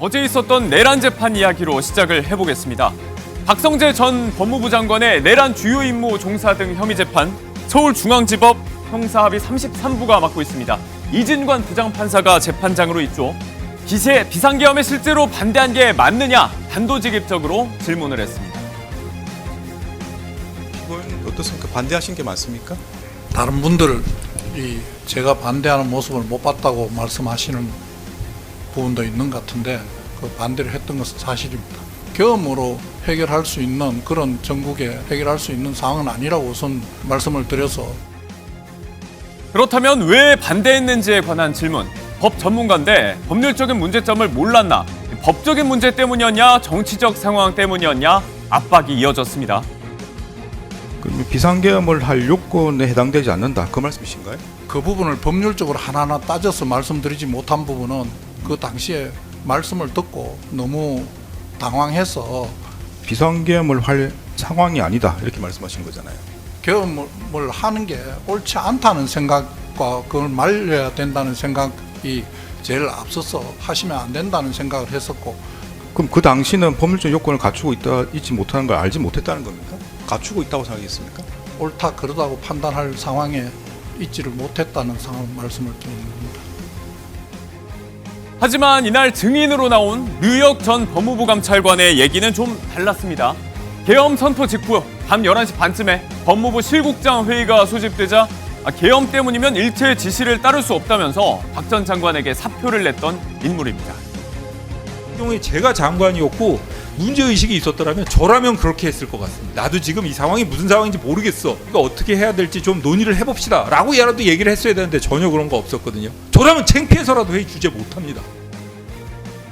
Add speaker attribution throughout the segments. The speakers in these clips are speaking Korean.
Speaker 1: 어제 있었던 내란 재판 이야기로 시작을 해보겠습니다. 박성재 전 법무부 장관의 내란 주요 임무 종사 등 혐의 재판, 서울중앙지법 형사합의 33부가 맡고 있습니다. 이진관 부장판사가 재판장으로 있죠. 비상계엄에 실제로 반대한 게 맞느냐 단도직입적으로 질문을 했습니다.
Speaker 2: 피고인 어떻습니까? 반대하신 게 맞습니까?
Speaker 3: 다른 분들 제가 반대하는 모습을 못 봤다고 말씀하시는 부분도 있는 것 같은데 그 반대를 했던 것은 사실입니다. 계엄으로 해결할 수 있는 그런 전국에 해결할 수 있는 상황은 아니라고 우선 말씀을 드려서.
Speaker 1: 그렇다면 왜 반대했는지에 관한 질문. 법 전문가인데 법률적인 문제점을 몰랐나? 법적인 문제 때문이었냐? 정치적 상황 때문이었냐? 압박이 이어졌습니다.
Speaker 2: 그러면 비상계엄을 할 요건에 해당되지 않는다. 그 말씀이신가요?
Speaker 3: 그 부분을 법률적으로 하나하나 따져서 말씀드리지 못한 부분은 그 당시에 말씀을 듣고 너무 당황해서
Speaker 2: 비상계엄을 할 상황이 아니다. 이렇게 말씀하신 거잖아요.
Speaker 3: 계엄을 하는 게 옳지 않다는 생각과 그걸 말려야 된다는 생각이 제일 앞서서 하시면 안 된다는 생각을 했었고.
Speaker 2: 그럼 그 당시는 법률적 요건을 갖추고 있지 못하는 걸 알지 못했다는 겁니까? 갖추고 있다고 생각했습니까?
Speaker 3: 옳다 그러다고 판단할 상황에 있지를 못했다는 상황 말씀을 드리는 겁니다.
Speaker 1: 하지만 이날 증인으로 나온 류역 전 법무부 감찰관의 얘기는 좀 달랐습니다. 계엄 선포 직후 밤 11시 반쯤에 법무부 실국장 회의가 소집되자 계엄 때문이면 일체의 지시를 따를 수 없다면서 박 전 장관에게 사표를 냈던 인물입니다.
Speaker 4: 이 경우에 제가 장관이었고 문제의식이 있었더라면 저라면 그렇게 했을 것 같습니다. 나도 지금 이 상황이 무슨 상황인지 모르겠어. 그러니까 어떻게 해야 될지 좀 논의를 해봅시다 라고 얘라도 얘기를 했어야 되는데 전혀 그런 거 없었거든요. 저라면 창피해서라도 회의 주재 못합니다.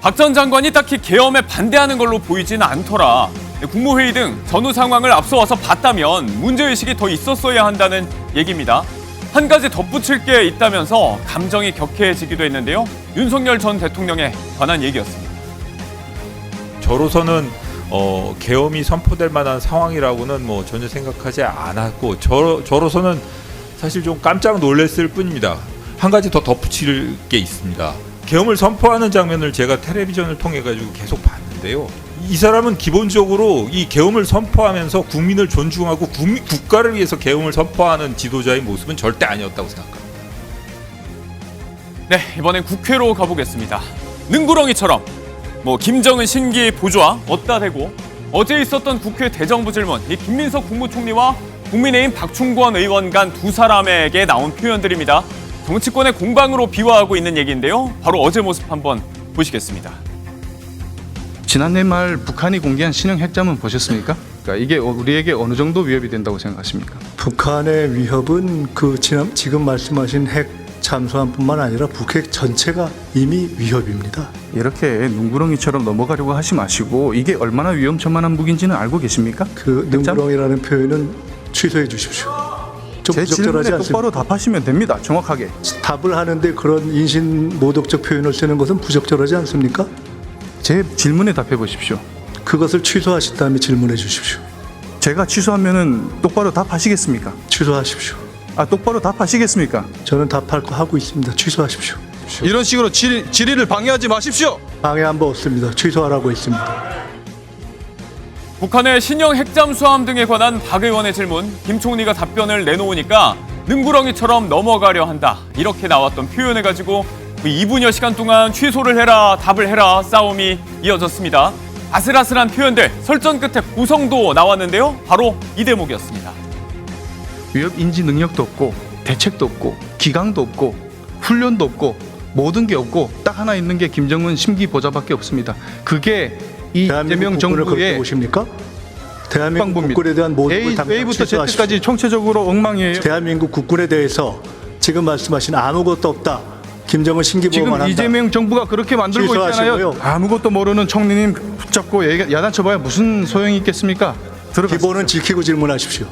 Speaker 1: 박 전 장관이 딱히 계엄에 반대하는 걸로 보이지는 않더라. 국무회의 등 전후 상황을 앞서와서 봤다면 문제의식이 더 있었어야 한다는 얘기입니다. 한 가지 덧붙일 게 있다면서 감정이 격해지기도 했는데요. 윤석열 전 대통령에 관한 얘기였습니다.
Speaker 4: 저로서는 계엄이 선포될 만한 상황이라고는 뭐 전혀 생각하지 않았고 저로서는 사실 좀 깜짝 놀랐을 뿐입니다. 한 가지 더 덧붙일 게 있습니다. 계엄을 선포하는 장면을 제가 텔레비전을 통해 가지고 계속 봤는데요. 이 사람은 기본적으로 이 계엄을 선포하면서 국민을 존중하고 국가를 위해서 계엄을 선포하는 지도자의 모습은 절대 아니었다고 생각합니다.
Speaker 1: 네, 이번엔 국회로 가보겠습니다. 능구렁이처럼 김정은 신기 보좌 어디다 대고 어제 있었던 국회 대정부 질문, 이 김민석 국무총리와 국민의힘 박충권 의원 간 두 사람에게 나온 표현들입니다. 정치권의 공방으로 비화하고 있는 얘기인데요. 바로 어제 모습 한번 보시겠습니다.
Speaker 5: 지난해 말 북한이 공개한 신형 핵잠은 보셨습니까? 그러니까 이게 우리에게 어느 정도 위협이 된다고 생각하십니까?
Speaker 6: 북한의 위협은 지금 말씀하신 핵 잠수함뿐만 아니라 북핵 전체가 이미 위협입니다.
Speaker 5: 이렇게 눈구렁이처럼 넘어가려고 하지 마시고 이게 얼마나 위험천만한 무기인지는 알고 계십니까?
Speaker 6: 그 능구렁이라는 표현은 취소해 주십시오. 좀
Speaker 5: 제 질문에
Speaker 6: 부적절하지 않습니까?
Speaker 5: 똑바로 답하시면 됩니다. 정확하게.
Speaker 6: 답을 하는데 그런 인신 모독적 표현을 쓰는 것은 부적절하지 않습니까?
Speaker 5: 제 질문에 답해 보십시오.
Speaker 6: 그것을 취소하신 다음에 질문해 주십시오.
Speaker 5: 제가 취소하면은 똑바로 답하시겠습니까?
Speaker 6: 취소하십시오.
Speaker 5: 똑바로 답하시겠습니까?
Speaker 6: 저는 답할 거 하고 있습니다. 취소하십시오.
Speaker 5: 이런 식으로 질의를 방해하지 마십시오.
Speaker 6: 방해한 바 없습니다. 취소하라고 했습니다.
Speaker 1: 북한의 신형 핵잠수함 등에 관한 박 의원의 질문, 김 총리가 답변을 내놓으니까 능구렁이처럼 넘어가려 한다. 이렇게 나왔던 표현을 가지고 2분여 시간 동안 취소를 해라, 답을 해라 싸움이 이어졌습니다. 아슬아슬한 표현들, 설전 끝에 고성도 나왔는데요. 바로 이 대목이었습니다.
Speaker 5: 위협 인지 능력도 없고 대책도 없고 기강도 없고 훈련도 없고 모든 게 없고 딱 하나 있는 게 김정은 심기 보좌밖에 없습니다. 그게 이재명 정부의
Speaker 6: 보십니까? 대한민국 국군에 대한 모든 걸
Speaker 5: A부터 Z까지 총체적으로 엉망이에요.
Speaker 6: 대한민국 국군에 대해서 지금 말씀하신 아무것도 없다. 김정은 신기보호만 한다.
Speaker 5: 지금 이재명 정부가 그렇게 만들고 있잖아요. 아무것도 모르는 총리님 붙잡고 야단쳐봐야 무슨 소용이 있겠습니까?
Speaker 6: 기본은 지키고 질문하십시오.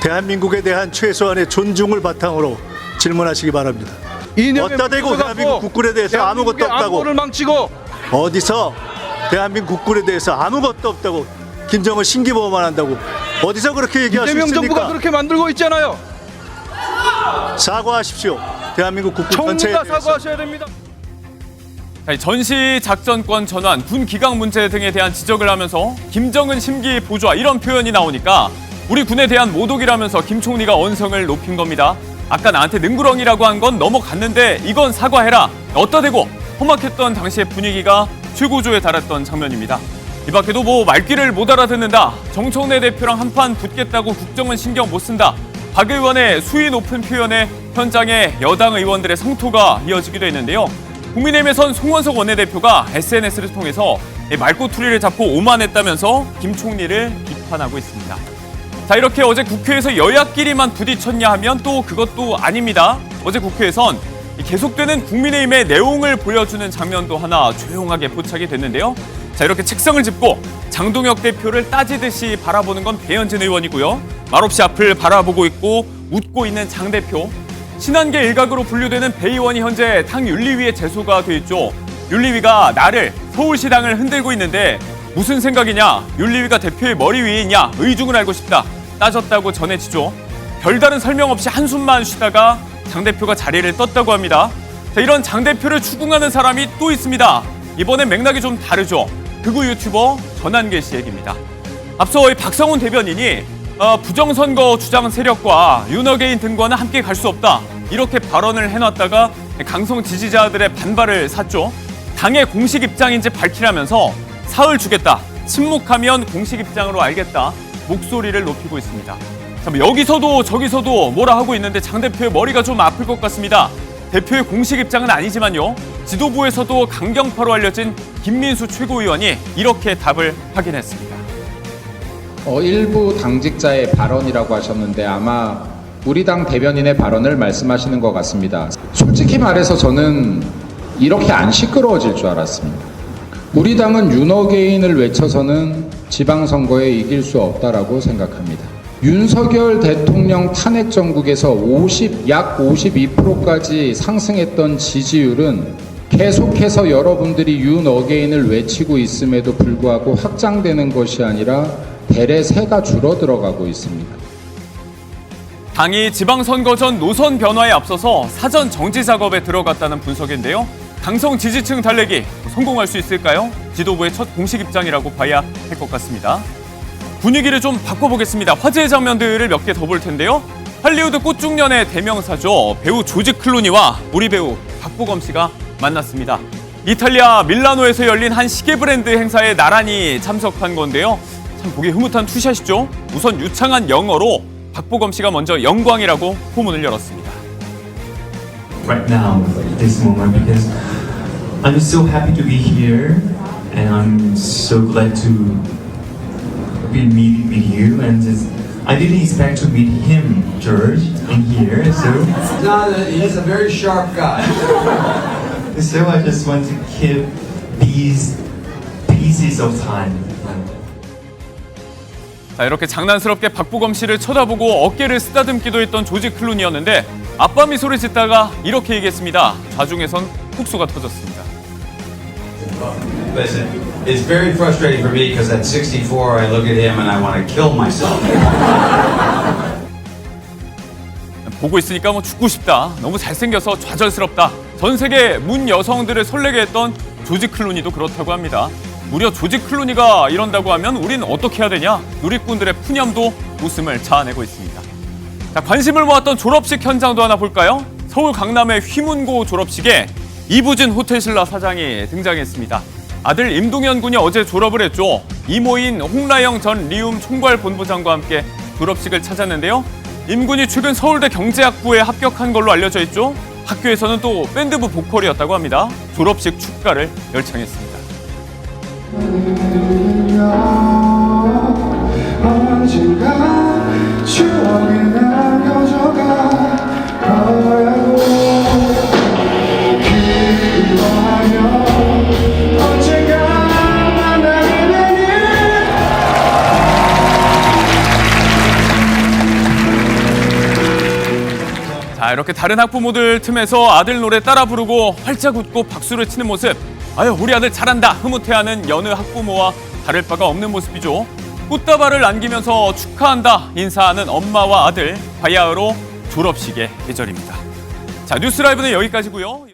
Speaker 6: 대한민국에 대한 최소한의 존중을 바탕으로 질문하시기 바랍니다. 어디다 대고 대한민국 국군에 대해서 아무것도 없다고.
Speaker 5: 안보를 망치고
Speaker 6: 어디서 대한민국 국군에 대해서 아무것도 없다고 김정은 신기보호만 한다고 어디서 그렇게 얘기할 수 있습니까?
Speaker 5: 이재명 정부가 그렇게 만들고 있잖아요.
Speaker 6: 사과하십시오. 대한민국 국군 전체에
Speaker 5: 총리가
Speaker 6: 대해서.
Speaker 5: 사과하셔야 됩니다.
Speaker 1: 전시 작전권 전환, 군 기강 문제 등에 대한 지적을 하면서 김정은 심기 보좌 이런 표현이 나오니까 우리 군에 대한 모독이라면서 김 총리가 언성을 높인 겁니다. 아까 나한테 능구렁이라고 한 건 넘어갔는데 이건 사과해라. 어따 대고 험악했던 당시의 분위기가 최고조에 달했던 장면입니다. 이 밖에도 뭐 말귀를 못 알아듣는다. 정청래 대표랑 한판 붙겠다고 국정은 신경 못 쓴다. 박 의원의 수위 높은 표현에 현장에 여당 의원들의 성토가 이어지기도 했는데요. 국민의힘에선 송원석 원내대표가 SNS를 통해서 말꼬투리를 잡고 오만했다면서 김 총리를 비판하고 있습니다. 자, 이렇게 어제 국회에서 여야끼리만 부딪혔냐 하면 또 그것도 아닙니다. 어제 국회에선 계속되는 국민의힘의 내용을 보여주는 장면도 하나 조용하게 포착이 됐는데요. 자, 이렇게 책상을 짚고 장동혁 대표를 따지듯이 바라보는 건 배현진 의원이고요. 말없이 앞을 바라보고 있고 웃고 있는 장 대표. 신한계 일각으로 분류되는 배 의원이 현재 당 윤리위에 제소가 돼 있죠. 윤리위가 나를 서울시당을 흔들고 있는데 무슨 생각이냐? 윤리위가 대표의 머리 위에 있냐? 의중을 알고 싶다. 따졌다고 전해지죠. 별다른 설명 없이 한숨만 쉬다가 장 대표가 자리를 떴다고 합니다. 자, 이런 장 대표를 추궁하는 사람이 또 있습니다. 이번엔 맥락이 좀 다르죠. 극우 유튜버 전한계 씨 얘기입니다. 앞서 이 박성훈 대변인이 부정선거 주장 세력과 윤어게인 등과는 함께 갈 수 없다. 이렇게 발언을 해놨다가 강성 지지자들의 반발을 샀죠. 당의 공식 입장인지 밝히라면서 사흘 주겠다. 침묵하면 공식 입장으로 알겠다. 목소리를 높이고 있습니다. 자, 여기서도 저기서도 뭐라 하고 있는데 장 대표의 머리가 좀 아플 것 같습니다. 대표의 공식 입장은 아니지만요. 지도부에서도 강경파로 알려진 김민수 최고위원이 이렇게 답을 하긴 했습니다.
Speaker 7: 일부 당직자의 발언이라고 하셨는데 아마 우리 당 대변인의 발언을 말씀하시는 것 같습니다. 솔직히 말해서 저는 이렇게 안 시끄러워질 줄 알았습니다. 우리 당은 윤어게인을 외쳐서는 지방선거에 이길 수 없다라고 생각합니다. 윤석열 대통령 탄핵 정국에서 약 52%까지 상승했던 지지율은 계속해서 여러분들이 윤어게인을 외치고 있음에도 불구하고 확장되는 것이 아니라 대래 세가 줄어들어가고 있습니다.
Speaker 1: 당이 지방선거 전 노선 변화에 앞서서 사전 정지 작업에 들어갔다는 분석인데요. 강성 지지층 달래기 성공할 수 있을까요? 지도부의 첫 공식 입장이라고 봐야 할 것 같습니다. 분위기를 좀 바꿔보겠습니다. 화제의 장면들을 몇 개 더 볼 텐데요. 할리우드 꽃중년의 대명사죠. 배우 조지 클루니와 우리 배우 박보검 씨가 만났습니다. 이탈리아 밀라노에서 열린 한 시계 브랜드 행사에 나란히 참석한 건데요. 참 보기 흐뭇한 투샷이죠. 우선 유창한 영어로 박보검 씨가 먼저 영광이라고 포문을 열었습니다.
Speaker 8: Right now, this moment, because I'm so happy to be here, and I'm so glad to be meeting with you. And just, I didn't expect to meet him, George, in here. So
Speaker 9: he's a very sharp guy.
Speaker 8: so I just want to keep these pieces of time.
Speaker 1: 자, 이렇게 장난스럽게 박보검 씨를 쳐다보고 어깨를 쓰다듬기도 했던 조지 클루니였는데 아빠 미소를 짓다가 이렇게 얘기했습니다. 좌중에선 훅소가 터졌습니다.
Speaker 9: Listen, it's very frustrating for me because at 64 I look at him and I want to kill myself.
Speaker 1: 보고 있으니까 뭐 죽고 싶다. 너무 잘생겨서 좌절스럽다. 전 세계 문 여성들을 설레게 했던 조지 클루니도 그렇다고 합니다. 무려 조지 클루니가 이런다고 하면 우린 어떻게 해야 되냐? 누리꾼들의 푸념도 웃음을 자아내고 있습니다. 자, 관심을 모았던 졸업식 현장도 하나 볼까요? 서울 강남의 휘문고 졸업식에 이부진 호텔신라 사장이 등장했습니다. 아들 임동현 군이 어제 졸업을 했죠. 이모인 홍라영 전 리움 총괄본부장과 함께 졸업식을 찾았는데요. 임 군이 최근 서울대 경제학부에 합격한 걸로 알려져 있죠. 학교에서는 또 밴드부 보컬이었다고 합니다. 졸업식 축가를 열창했습니다.
Speaker 10: 언젠가 추억이 남겨져가 거라고 그리워하며 언젠가 만나게 되니.
Speaker 1: 자, 이렇게 다른 학부모들 틈에서 아들 노래 따라 부르고 활짝 웃고 박수를 치는 모습. 아유, 우리 아들 잘한다 흐뭇해하는 여느 학부모와 다를 바가 없는 모습이죠. 꽃다발을 남기면서 축하한다 인사하는 엄마와 아들, 바야흐로 졸업식의 계절입니다. 자, 뉴스라이브는 여기까지고요.